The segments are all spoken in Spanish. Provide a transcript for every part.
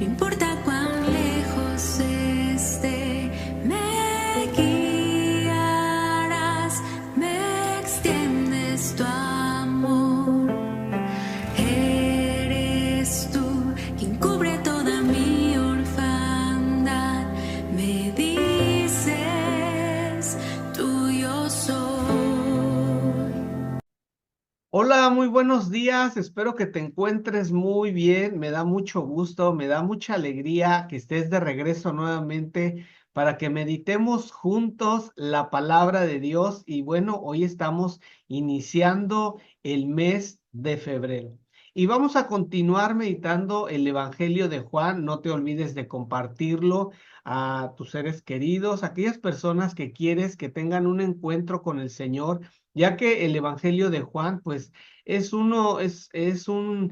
No importa cuán lejos esté, me guiarás, me extiendes tu amor. Eres tú quien cubre toda mi orfandad. Me dices, tuyo soy. Hola, muy buenos días. Espero que te encuentres muy bien. Me da mucho gusto, me da mucha alegría que estés de regreso nuevamente para que meditemos juntos la palabra de Dios. Y bueno, hoy estamos iniciando el mes de febrero. Y vamos a continuar meditando el Evangelio de Juan. No te olvides de compartirlo a tus seres queridos, aquellas personas que quieres que tengan un encuentro con el Señor, ya que el Evangelio de Juan, pues, es un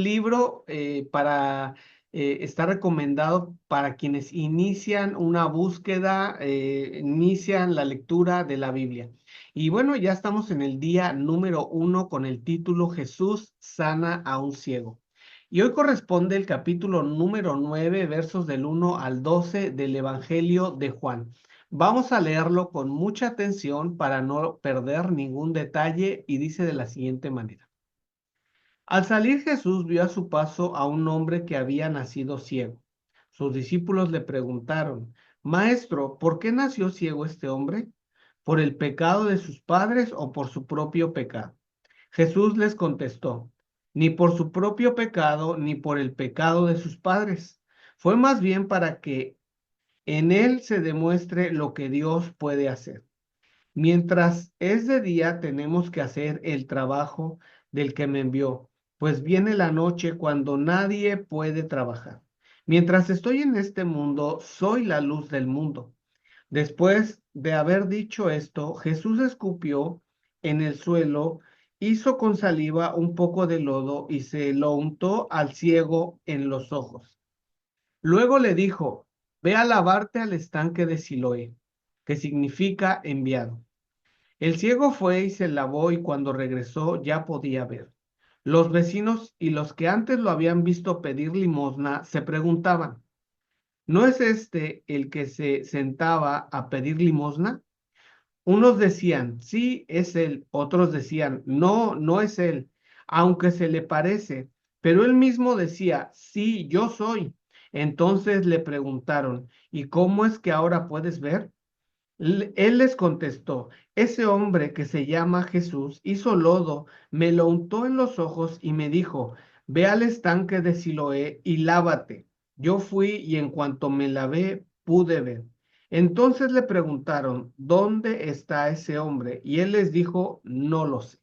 libro está recomendado para quienes inician una búsqueda, inician la lectura de la Biblia. Y bueno, ya estamos en el día número 1 con el título Jesús sana a un ciego. Y hoy corresponde el capítulo número 9, versos del 1 al 12 del Evangelio de Juan. Vamos a leerlo con mucha atención para no perder ningún detalle y dice de la siguiente manera. Al salir Jesús vio a su paso a un hombre que había nacido ciego. Sus discípulos le preguntaron, Maestro, ¿por qué nació ciego este hombre? ¿Por el pecado de sus padres o por su propio pecado? Jesús les contestó, ni por su propio pecado ni por el pecado de sus padres. Fue más bien para que en él se demuestre lo que Dios puede hacer. Mientras es de día, tenemos que hacer el trabajo del que me envió, pues viene la noche cuando nadie puede trabajar. Mientras estoy en este mundo, soy la luz del mundo. Después de haber dicho esto, Jesús escupió en el suelo, hizo con saliva un poco de lodo y se lo untó al ciego en los ojos. Luego le dijo, ve a lavarte al estanque de Siloé, que significa enviado. El ciego fue y se lavó y cuando regresó ya podía ver. Los vecinos y los que antes lo habían visto pedir limosna se preguntaban, ¿no es este el que se sentaba a pedir limosna? Unos decían, sí, es él. Otros decían, no, no es él, aunque se le parece. Pero él mismo decía, sí, yo soy. Entonces le preguntaron, ¿y cómo es que ahora puedes ver? Él les contestó, ese hombre que se llama Jesús hizo lodo, me lo untó en los ojos y me dijo, ve al estanque de Siloé y lávate. Yo fui y en cuanto me lavé, pude ver. Entonces le preguntaron, ¿dónde está ese hombre? Y él les dijo, no lo sé.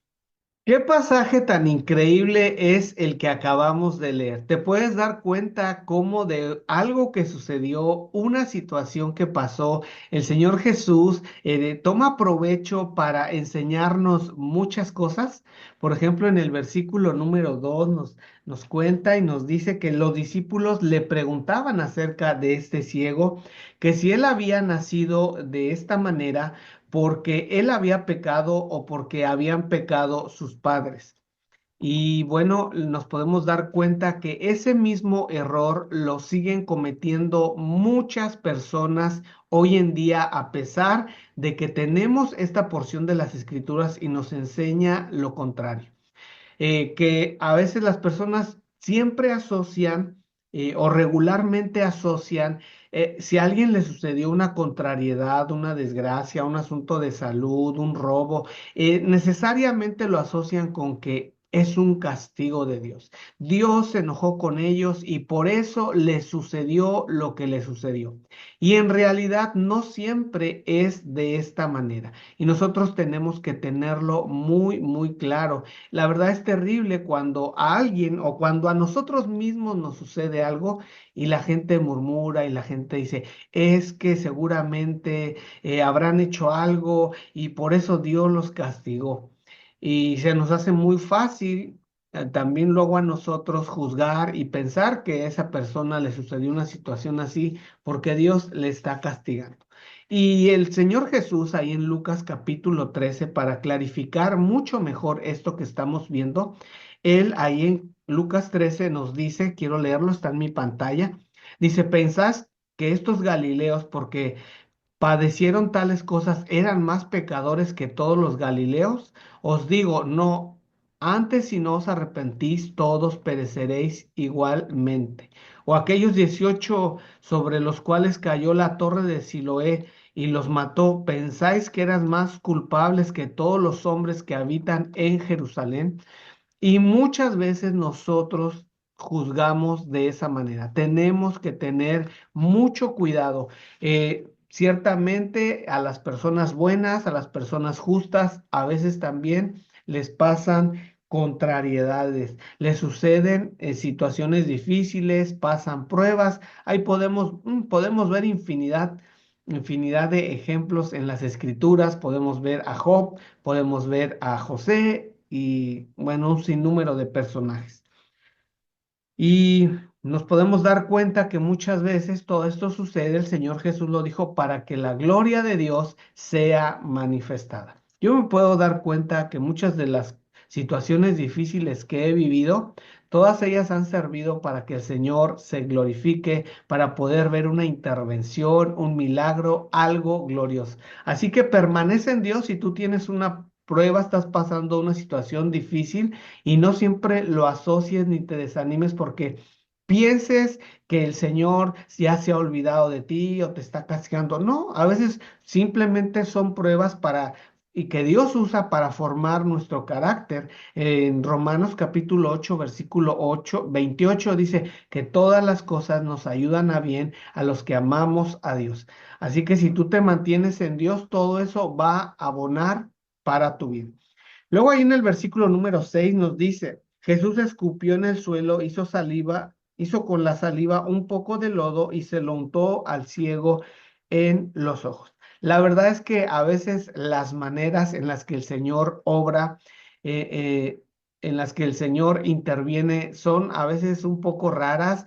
¿Qué pasaje tan increíble es el que acabamos de leer? ¿Te puedes dar cuenta cómo de algo que sucedió, una situación que pasó, el Señor Jesús toma provecho para enseñarnos muchas cosas? Por ejemplo, en el versículo número 2 nos cuenta y nos dice que los discípulos le preguntaban acerca de este ciego, que si él había nacido de esta manera porque él había pecado o porque habían pecado sus padres. Y bueno, nos podemos dar cuenta que ese mismo error lo siguen cometiendo muchas personas hoy en día, a pesar de que tenemos esta porción de las escrituras y nos enseña lo contrario. Que a veces las personas siempre asocian o regularmente asocian, si a alguien le sucedió una contrariedad, una desgracia, un asunto de salud, un robo, necesariamente lo asocian con que es un castigo de Dios. Dios se enojó con ellos y por eso les sucedió lo que les sucedió. Y en realidad no siempre es de esta manera. Y nosotros tenemos que tenerlo muy, muy claro. La verdad es terrible cuando a alguien o cuando a nosotros mismos nos sucede algo y la gente murmura y la gente dice, es que seguramente habrán hecho algo y por eso Dios los castigó. Y se nos hace muy fácil también luego a nosotros juzgar y pensar que a esa persona le sucedió una situación así porque Dios le está castigando. Y el Señor Jesús ahí en Lucas capítulo 13, para clarificar mucho mejor esto que estamos viendo, Él ahí en Lucas 13 nos dice, quiero leerlo, está en mi pantalla, dice, ¿pensás que estos Galileos, porque padecieron tales cosas, eran más pecadores que todos los Galileos? Os digo, no, antes si no os arrepentís, todos pereceréis igualmente. O aquellos 18 sobre los cuales cayó la torre de Siloé y los mató, ¿pensáis que eran más culpables que todos los hombres que habitan en Jerusalén? Y muchas veces nosotros juzgamos de esa manera. Tenemos que tener mucho cuidado. Ciertamente a las personas buenas, a las personas justas, a veces también les pasan contrariedades, les suceden situaciones difíciles, pasan pruebas. Ahí podemos ver infinidad de ejemplos en las escrituras. Podemos ver a Job, podemos ver a José y, bueno, un sinnúmero de personajes. Y nos podemos dar cuenta que muchas veces todo esto sucede, el Señor Jesús lo dijo, para que la gloria de Dios sea manifestada. Yo me puedo dar cuenta que muchas de las situaciones difíciles que he vivido, todas ellas han servido para que el Señor se glorifique, para poder ver una intervención, un milagro, algo glorioso. Así que permanece en Dios. Si tú tienes una prueba, estás pasando una situación difícil, y no siempre lo asocies ni te desanimes porque pienses que el Señor ya se ha olvidado de ti o te está castigando. No, a veces simplemente son pruebas y que Dios usa para formar nuestro carácter. En Romanos capítulo 8, versículo 28 dice que todas las cosas nos ayudan a bien a los que amamos a Dios. Así que si tú te mantienes en Dios, todo eso va a abonar para tu vida. Luego ahí en el versículo número 6 nos dice, Jesús escupió en el suelo, hizo saliva, hizo con la saliva un poco de lodo y se lo untó al ciego en los ojos. La verdad es que a veces las maneras en las que el Señor obra, eh, eh, en las que el Señor interviene, son a veces un poco raras,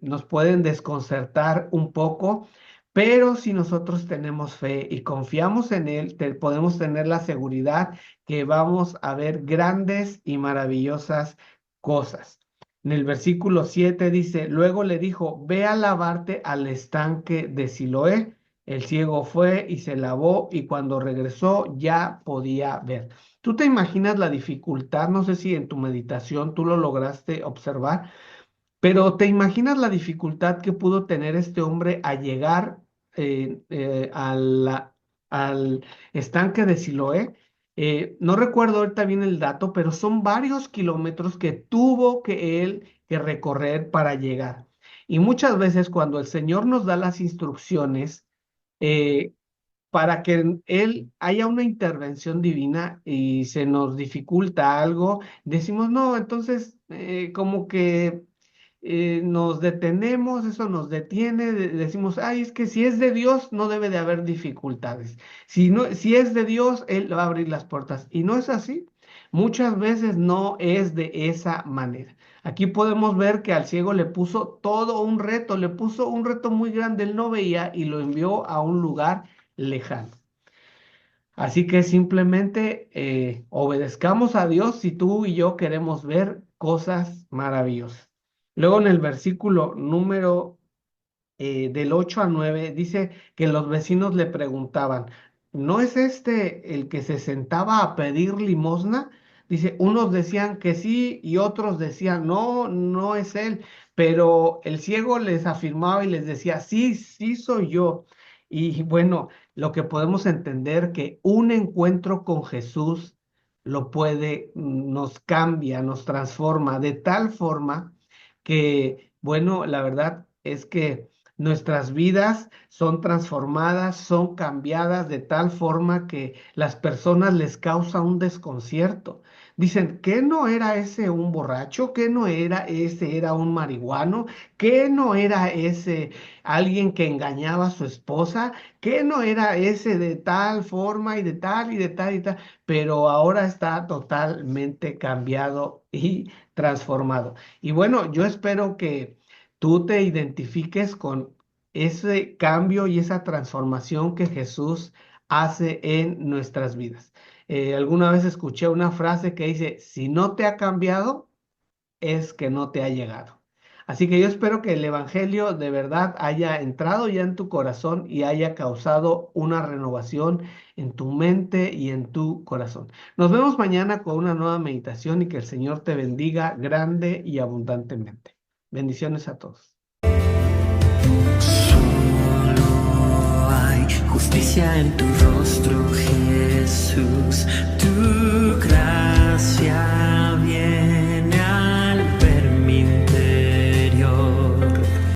nos pueden desconcertar un poco. Pero si nosotros tenemos fe y confiamos en Él, podemos tener la seguridad que vamos a ver grandes y maravillosas cosas. En el versículo 7 dice, luego le dijo, ve a lavarte al estanque de Siloé. El ciego fue y se lavó y cuando regresó ya podía ver. ¿Tú te imaginas la dificultad? No sé si en tu meditación tú lo lograste observar, pero ¿te imaginas la dificultad que pudo tener este hombre a llegar al estanque de Siloé? No recuerdo ahorita bien el dato, pero son varios kilómetros que tuvo que él que recorrer para llegar. Y muchas veces cuando el Señor nos da las instrucciones, eh, para que en Él haya una intervención divina y se nos dificulta algo, decimos, no, entonces como que nos detenemos, eso nos detiene, decimos, ay, es que si es de Dios no debe de haber dificultades. Si no, si es de Dios, Él va a abrir las puertas. Y no es así. Muchas veces no es de esa manera. Aquí podemos ver que al ciego le puso todo un reto, le puso un reto muy grande, él no veía y lo envió a un lugar lejano. Así que simplemente obedezcamos a Dios si tú y yo queremos ver cosas maravillosas. Luego en el versículo número del 8 al 9 dice que los vecinos le preguntaban, ¿no es este el que se sentaba a pedir limosna? Dice, unos decían que sí y otros decían, no, no es él, pero el ciego les afirmaba y les decía, sí, sí soy yo. Y bueno, lo que podemos entender que un encuentro con Jesús nos cambia, nos transforma de tal forma que, bueno, la verdad es que nuestras vidas son transformadas, son cambiadas de tal forma que las personas les causa un desconcierto. Dicen, ¿qué no era ese un borracho? ¿Qué no era ese era un marihuano? ¿Qué no era ese alguien que engañaba a su esposa? ¿Qué no era ese de tal forma y de tal y de tal y tal? Pero ahora está totalmente cambiado y transformado. Y bueno, yo espero que tú te identifiques con ese cambio y esa transformación que Jesús hace en nuestras vidas. Alguna vez escuché una frase que dice, si no te ha cambiado, es que no te ha llegado. Así que yo espero que el Evangelio de verdad haya entrado ya en tu corazón y haya causado una renovación en tu mente y en tu corazón. Nos vemos mañana con una nueva meditación y que el Señor te bendiga grande y abundantemente. Bendiciones a todos. Solo hay justicia en tu rostro, Jesús.